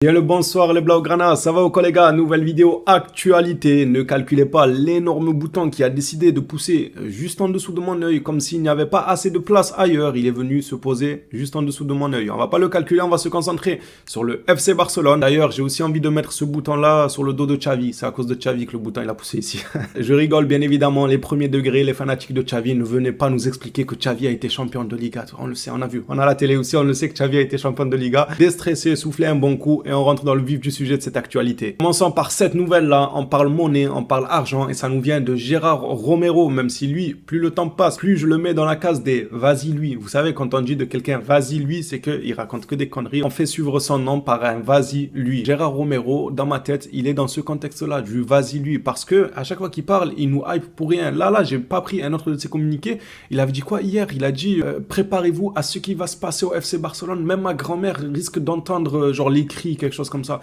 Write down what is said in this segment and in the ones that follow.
Bien le bonsoir les Blaugrana, ça va ou quoi les gars? Nouvelle vidéo actualité. Ne calculez pas l'énorme bouton qui a décidé de pousser juste en dessous de mon œil comme s'il n'y avait pas assez de place ailleurs. Il est venu se poser juste en dessous de mon œil. On va pas le calculer, on va se concentrer sur le FC Barcelone. D'ailleurs, j'ai aussi envie de mettre ce bouton là sur le dos de Xavi. C'est à cause de Xavi que le bouton il a poussé ici. Je rigole bien évidemment, les premiers degrés, les fanatiques de Xavi, ne venez pas nous expliquer que Xavi a été champion de Liga. On le sait, on a vu. On a la télé aussi, on le sait que Xavi a été champion de Liga. Déstressé, souffler un bon coup et on rentre dans le vif du sujet de cette actualité. Commençons par cette nouvelle-là, on parle monnaie, on parle argent et ça nous vient de Gérard Romero, même si lui, plus le temps passe, plus je le mets dans la case des vas-y lui. Vous savez, quand on dit de quelqu'un vas-y lui, c'est qu'il raconte que des conneries. On fait suivre son nom par un vas-y lui. Gérard Romero, dans ma tête, il est dans ce contexte-là, du vas-y lui, parce que à chaque fois qu'il parle, il nous hype pour rien. Là, j'ai pas pris un autre de ses communiqués. Il avait dit quoi hier? Il a dit préparez-vous à ce qui va se passer au FC Barcelone. Même ma grand-mère risque d'entendre genre les cris, quelque chose comme ça.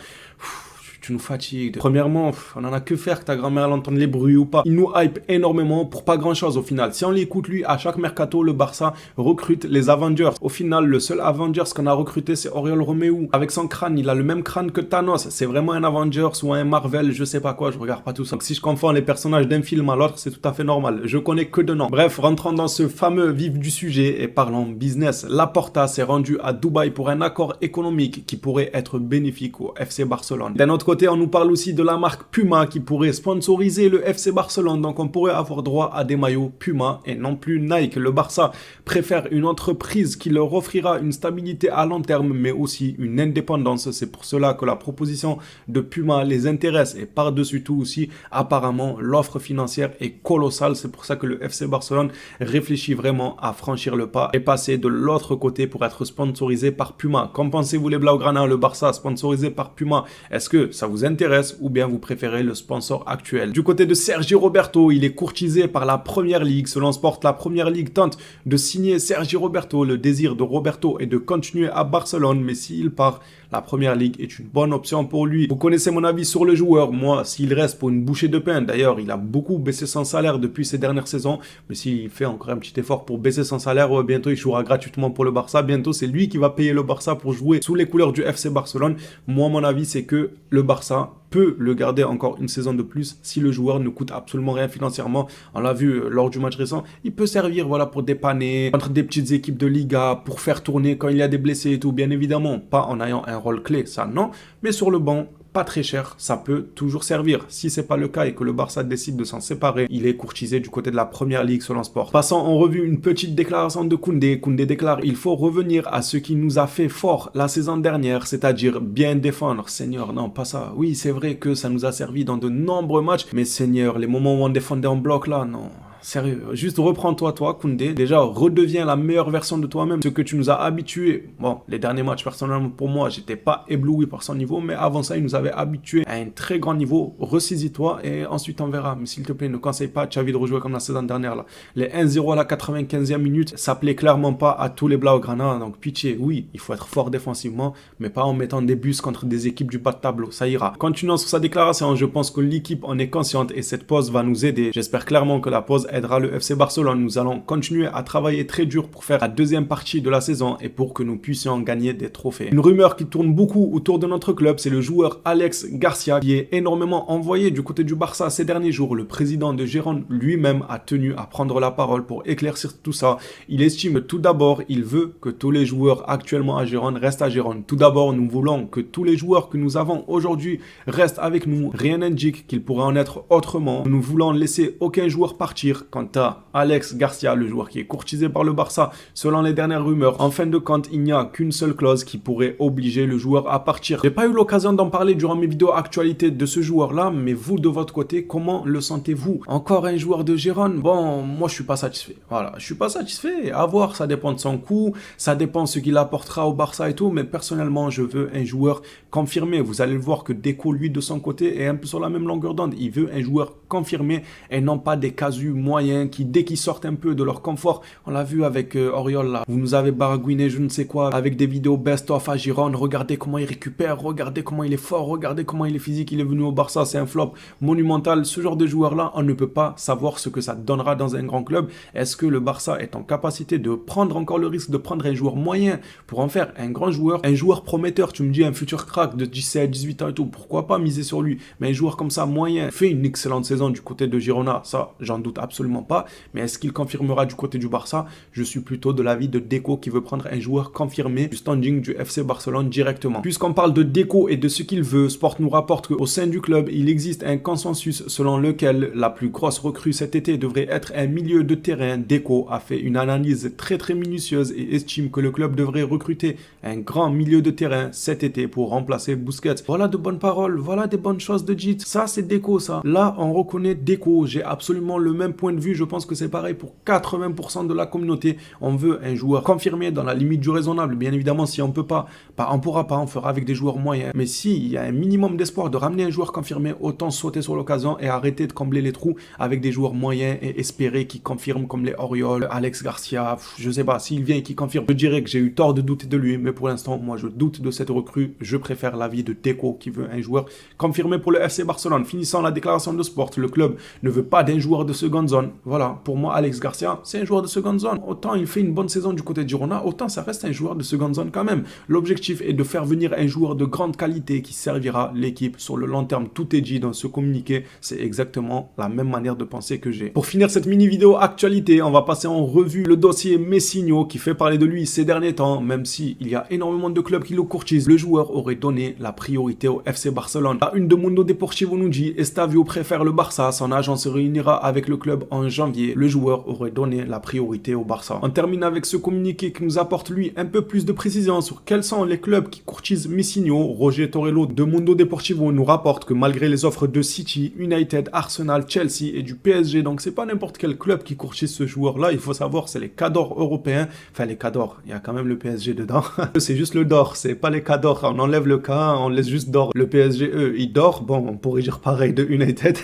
Tu nous fatigues. Premièrement, on en a que faire que ta grand-mère l'entende les bruits ou pas. Il nous hype énormément pour pas grand-chose au final. Si on l'écoute, lui, à chaque mercato, le Barça recrute les Avengers. Au final, le seul Avengers qu'on a recruté, c'est Oriol Romeu. Avec son crâne, il a le même crâne que Thanos. C'est vraiment un Avengers ou un Marvel, je sais pas quoi, je regarde pas tout ça. Donc si je confonds les personnages d'un film à l'autre, c'est tout à fait normal. Je connais que de noms. Bref, rentrons dans ce fameux vif du sujet et parlons business. Laporta s'est rendu à Dubaï pour un accord économique qui pourrait être bénéfique au FC Barcelone. D'un autre côté, on nous parle aussi de la marque Puma qui pourrait sponsoriser le FC Barcelone. Donc on pourrait avoir droit à des maillots Puma et non plus Nike. Le Barça préfère une entreprise qui leur offrira une stabilité à long terme mais aussi une indépendance. C'est pour cela que la proposition de Puma les intéresse. Et par-dessus tout aussi, apparemment, l'offre financière est colossale. C'est pour ça que le FC Barcelone réfléchit vraiment à franchir le pas et passer de l'autre côté pour être sponsorisé par Puma. Qu'en pensez-vous les Blaugrana, le Barça sponsorisé par Puma? Est-ce que ça vous intéresse ou bien vous préférez le sponsor actuel? Du côté de Sergi Roberto, il est courtisé par la Première Ligue. Selon Sport, la Première Ligue tente de signer Sergi Roberto. Le désir de Roberto est de continuer à Barcelone, mais s'il part, la Première Ligue est une bonne option pour lui. Vous connaissez mon avis sur le joueur. Moi, s'il reste pour une bouchée de pain, d'ailleurs, il a beaucoup baissé son salaire depuis ces dernières saisons, mais s'il fait encore un petit effort pour baisser son salaire, bientôt il jouera gratuitement pour le Barça. Bientôt, c'est lui qui va payer le Barça pour jouer sous les couleurs du FC Barcelone. Moi, mon avis, c'est que le Barça peut le garder encore une saison de plus si le joueur ne coûte absolument rien financièrement. On l'a vu lors du match récent, il peut servir voilà, pour dépanner entre des petites équipes de Liga, pour faire tourner quand il y a des blessés et tout, bien évidemment, pas en ayant un rôle clé, ça non, mais sur le banc, pas très cher, ça peut toujours servir. Si c'est pas le cas et que le Barça décide de s'en séparer, il est courtisé du côté de la Première Ligue selon Sport. Passons en revue une petite déclaration de Koundé. Koundé déclare: il faut revenir à ce qui nous a fait fort la saison dernière, c'est-à-dire bien défendre. Seigneur, non, pas ça. Oui, c'est vrai que ça nous a servi dans de nombreux matchs, mais Seigneur, les moments où on défendait en bloc là, non. Sérieux, juste reprends-toi, Koundé. Déjà, redeviens la meilleure version de toi-même. Ce que tu nous as habitués. Bon, les derniers matchs, personnellement, pour moi, j'étais pas ébloui par son niveau, mais avant ça, il nous avait habitués à un très grand niveau. Ressaisis-toi et ensuite on verra. Mais s'il te plaît, ne conseille pas à Xavi de rejouer comme la saison dernière, là. Les 1-0 à la 95e minute, ça plaît clairement pas à tous les Blaugrana. Donc, pitié, oui, il faut être fort défensivement, mais pas en mettant des bus contre des équipes du bas de tableau. Ça ira. Continuons sur sa déclaration. Je pense que l'équipe en est consciente et cette pause va nous aider. J'espère clairement que la pause aidera le FC Barcelone. Nous allons continuer à travailler très dur pour faire la deuxième partie de la saison et pour que nous puissions gagner des trophées. Une rumeur qui tourne beaucoup autour de notre club, c'est le joueur Alex Garcia qui est énormément envoyé du côté du Barça ces derniers jours. Le président de Gérone lui-même a tenu à prendre la parole pour éclaircir tout ça. Il estime tout d'abord, il veut que tous les joueurs actuellement à Gérone restent à Gérone. Tout d'abord, nous voulons que tous les joueurs que nous avons aujourd'hui restent avec nous. Rien n'indique qu'il pourrait en être autrement. Nous voulons laisser aucun joueur partir. Quant à Alex Garcia, le joueur qui est courtisé par le Barça, selon les dernières rumeurs, en fin de compte, il n'y a qu'une seule clause qui pourrait obliger le joueur à partir. J'ai pas eu l'occasion d'en parler durant mes vidéos actualité de ce joueur-là, mais vous, de votre côté, comment le sentez-vous? Encore un joueur de Gérone? Bon, moi, je suis pas satisfait. Voilà, je suis pas satisfait. À voir, ça dépend de son coût, ça dépend de ce qu'il apportera au Barça et tout, mais personnellement, je veux un joueur confirmé. Vous allez le voir que Deco, lui, de son côté, est un peu sur la même longueur d'onde. Il veut un joueur confirmé et non pas des casus moyens qui, dès qu'ils sortent un peu de leur confort, on l'a vu avec Oriol là, vous nous avez baragouiné je ne sais quoi, avec des vidéos best-of à Giron, regardez comment il récupère, regardez comment il est fort, regardez comment il est physique, il est venu au Barça, c'est un flop monumental. Ce genre de joueur là, on ne peut pas savoir ce que ça donnera dans un grand club. Est-ce que le Barça est en capacité de prendre encore le risque de prendre un joueur moyen pour en faire un grand joueur, un joueur prometteur? Tu me dis un futur crack de 17, 18 ans et tout, pourquoi pas miser sur lui? Mais un joueur comme ça moyen fait une excellente saison du côté de Girona, ça j'en doute absolument pas. Mais est-ce qu'il confirmera du côté du Barça? Je suis plutôt de l'avis de Deco qui veut prendre un joueur confirmé du standing du FC Barcelone directement. Puisqu'on parle de Deco et de ce qu'il veut, Sport nous rapporte qu'au sein du club, il existe un consensus selon lequel la plus grosse recrue cet été devrait être un milieu de terrain. Deco a fait une analyse très minutieuse et estime que le club devrait recruter un grand milieu de terrain cet été pour remplacer Busquets. Voilà de bonnes paroles, voilà des bonnes choses de Jit. Ça c'est Deco ça. Là on reconnaît Deco, j'ai absolument le même point de vue, je pense que c'est pareil pour 80% de la communauté. On veut un joueur confirmé dans la limite du raisonnable. Bien évidemment si on peut pas, on pourra pas, on fera avec des joueurs moyens. Mais s'il y a un minimum d'espoir de ramener un joueur confirmé, autant sauter sur l'occasion et arrêter de combler les trous avec des joueurs moyens et espérer qu'ils confirment comme les Oriol, Alex Garcia, je sais pas, s'il vient et qu'il confirme, je dirais que j'ai eu tort de douter de lui, mais pour l'instant, moi je doute de cette recrue, je préfère l'avis de Deco qui veut un joueur confirmé pour le FC Barcelone. Finissant la déclaration de Sport, le club ne veut pas d'un joueur de seconde zone. Voilà, pour moi Alex Garcia, c'est un joueur de seconde zone. Autant il fait une bonne saison du côté de Girona, autant ça reste un joueur de seconde zone quand même. L'objectif est de faire venir un joueur de grande qualité qui servira l'équipe sur le long terme. Tout est dit dans ce communiqué, c'est exactement la même manière de penser que j'ai. Pour finir cette mini vidéo actualité, on va passer en revue le dossier Messinho qui fait parler de lui ces derniers temps, même si il y a énormément de clubs qui le courtisent. Le joueur aurait donné la priorité au FC Barcelone. La une de Mundo Deportivo nous dit Estavio préfère le Barça, son agent se réunira avec le club en janvier. Le joueur aurait donné la priorité au Barça. On termine avec ce communiqué qui nous apporte lui un peu plus de précision sur quels sont les clubs qui courtisent Messinho. Roger Torello de Mundo Deportivo nous rapporte que malgré les offres de City, United, Arsenal, Chelsea et du PSG, donc c'est pas n'importe quel club qui courtise ce joueur-là, il faut savoir c'est les cadors européens, enfin les cadors, il y a quand même le PSG dedans, c'est juste le d'or, c'est pas les cadors, on enlève le K, on laisse juste d'or. Le PSG, eux, ils dort, bon, on pourrait dire pareil de United,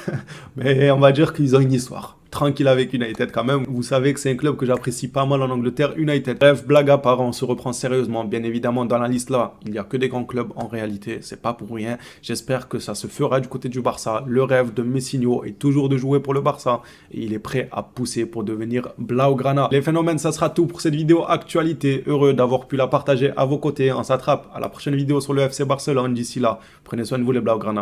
mais on va dire qu'ils ont une histoire. Tranquille avec United quand même. Vous savez que c'est un club que j'apprécie pas mal en Angleterre, United. Bref, blague à part, on se reprend sérieusement. Bien évidemment, dans la liste là, il n'y a que des grands clubs en réalité. C'est pas pour rien. J'espère que ça se fera du côté du Barça. Le rêve de Messinho est toujours de jouer pour le Barça. Et il est prêt à pousser pour devenir Blaugrana. Les phénomènes, ça sera tout pour cette vidéo actualité. Heureux d'avoir pu la partager à vos côtés. On s'attrape à la prochaine vidéo sur le FC Barcelone. D'ici là, prenez soin de vous les Blaugrana.